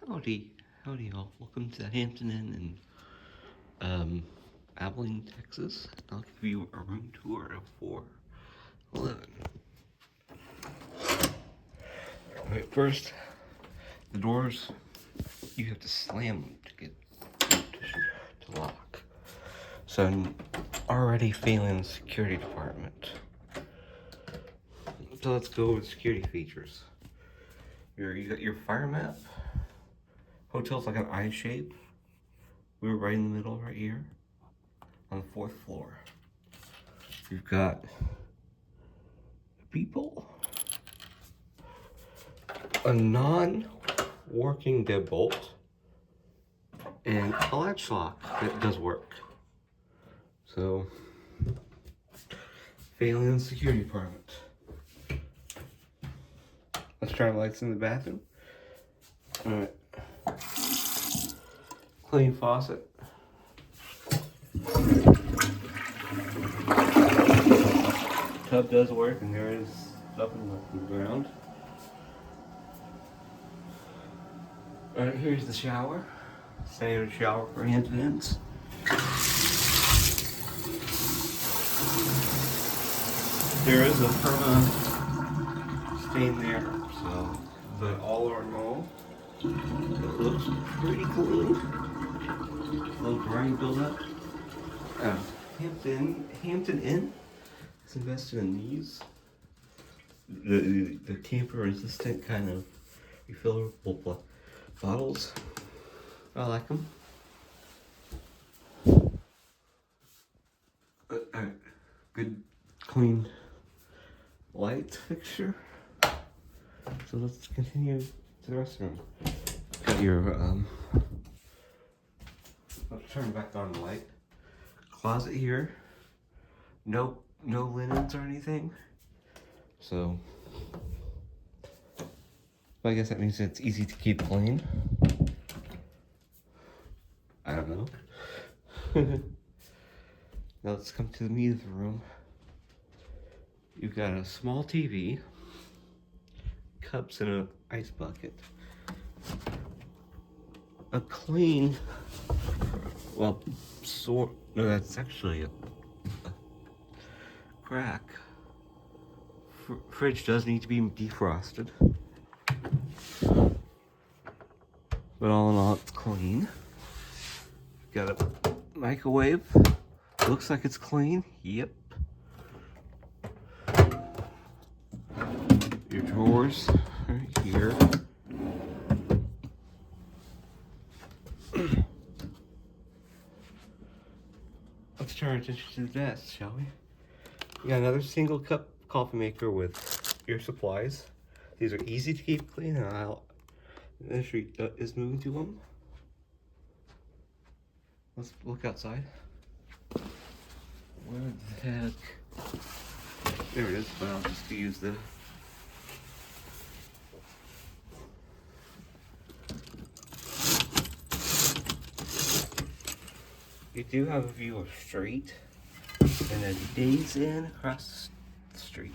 Howdy, howdy all. Welcome to Hampton Inn in Abilene, Texas. I'll give you a room tour of 411. Alright, first, the doors, you have to slam them to get to lock. So I'm already failing the security department. So let's go with security features. You got your fire map. Hotel's like an I shape. We were right in the middle right here on the 4th floor. You've got people, a non-working deadbolt, and a latch lock that does work. So, failing the security department. Let's try the lights in the bathroom. Alright. Clean faucet. Tub does work, and there is stuff in the ground. Alright, here's the shower. Standard shower for Hampton Inns. There is a perma stain there, so, but all in all, it looks pretty clean. A little grime buildup. Hampton Inn is invested in these. The tamper resistant kind of refillable bottles. I like them. Good clean light fixture. So let's continue to the restroom. Got your let's turn back on the light. Closet here. No linens or anything. So I guess that means it's easy to keep clean. I don't know. Now let's come to the meat of the room. You've got a small TV, cups, and an ice bucket. A clean, well, no, that's actually a crack. Fridge does need to be defrosted. But all in all, it's clean. Got a microwave. Looks like it's clean. Yep. Your drawers right here. Let's turn our attention to the desk, shall we? You got another single cup coffee maker with your supplies. These are easy to keep clean, and the industry is moving to them. Let's look outside. Where the heck? There it is, but I'll just use the you do have a view of street and a Days Inn across the street.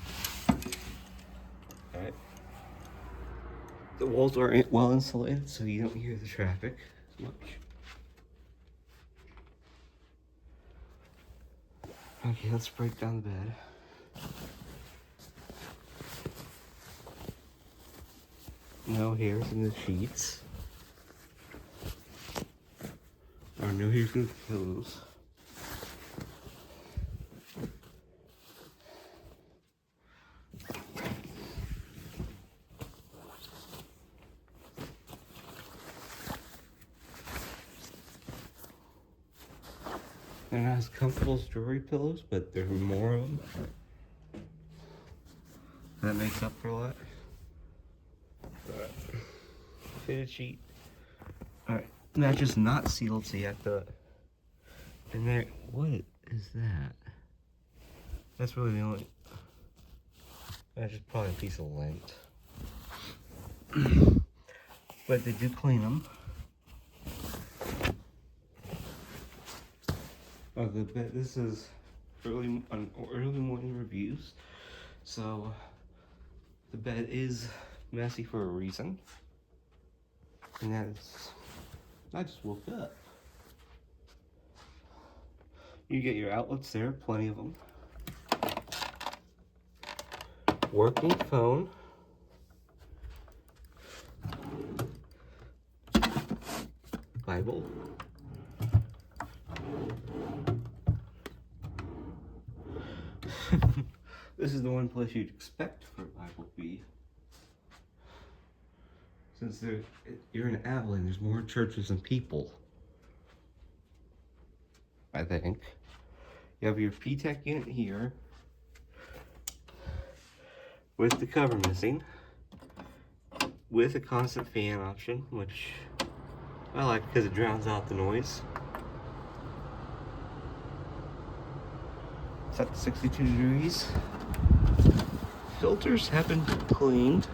Alright. The walls are well insulated, so you don't hear the traffic as much. Okay, let's break down the bed. No hairs in the sheets. Or no hairs in the pillows. They're not as comfortable as jewelry pillows, but there are more of them. That makes up for a lot. Fitted sheet. Alright, mattress not sealed, so you have to. And there, what is that? That's really the only. That's just probably a piece of lint. But they do clean them. The bed. This is early morning reviews, so the bed is messy for a reason. And that's, I just woke up. You get your outlets there, plenty of them. Working phone. Bible. This is the one place you'd expect for a Bible to be. Since you're in Abilene, there's more churches than people. I think. You have your P-Tech unit here. With the cover missing. With a constant fan option, which I like because it drowns out the noise. It's at 62 degrees. Filters have been cleaned.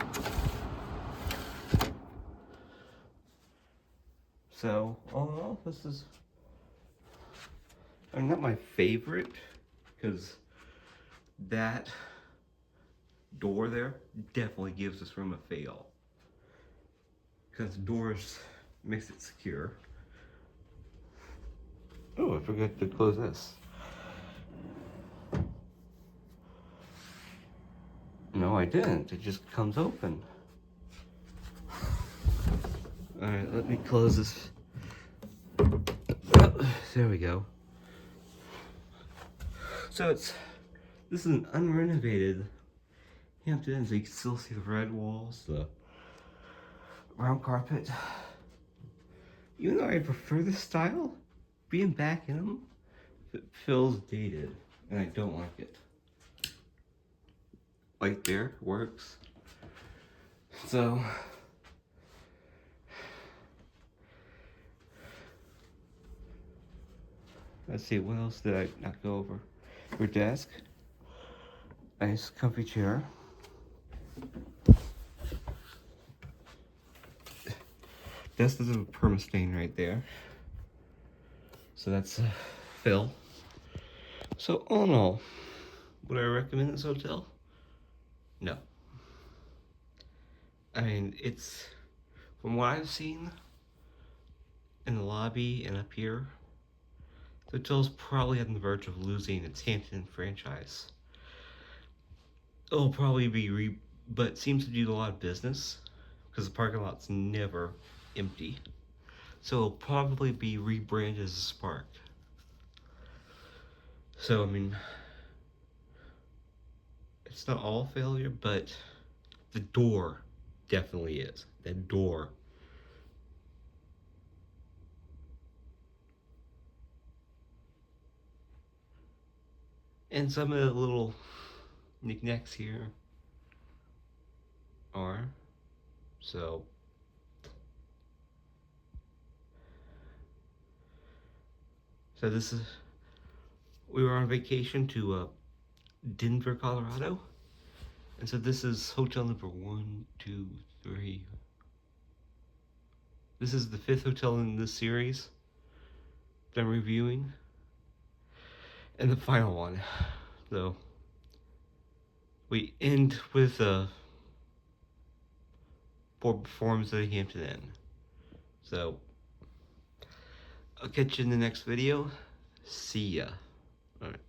So, all in all, this is not my favorite, because that door there definitely gives this room a fail. Because the doors makes it secure. Oh, I forgot to close this. No, I didn't. It just comes open. Alright, let me close this. Oh, there we go. So this is an unrenovated Hampton Inn, so you can still see the red walls, the brown carpet. Even though I prefer this style, being back in them, it feels dated, and I don't like it. Light there works. So let's see, what else did I not go over? Your desk, nice comfy chair. This is a perma stain right there. So that's fill. So all in all, would I recommend this hotel? No. I mean, it's, from what I've seen in the lobby and up here, the hotel's probably on the verge of losing its Hampton Inn franchise. It'll probably be but it seems to do a lot of business because the parking lot's never empty. So it'll probably be rebranded as a Spark. So, I mean, it's not all failure, but the door definitely is. That door. And some of the little knickknacks here are. So this is, we were on vacation to Denver, Colorado. And so this is hotel number 1, 2, 3. This is the 5th hotel in this series that I'm reviewing. And the final one. So we end with poor performance at the Hampton Inn. So I'll catch you in the next video. See ya. All right.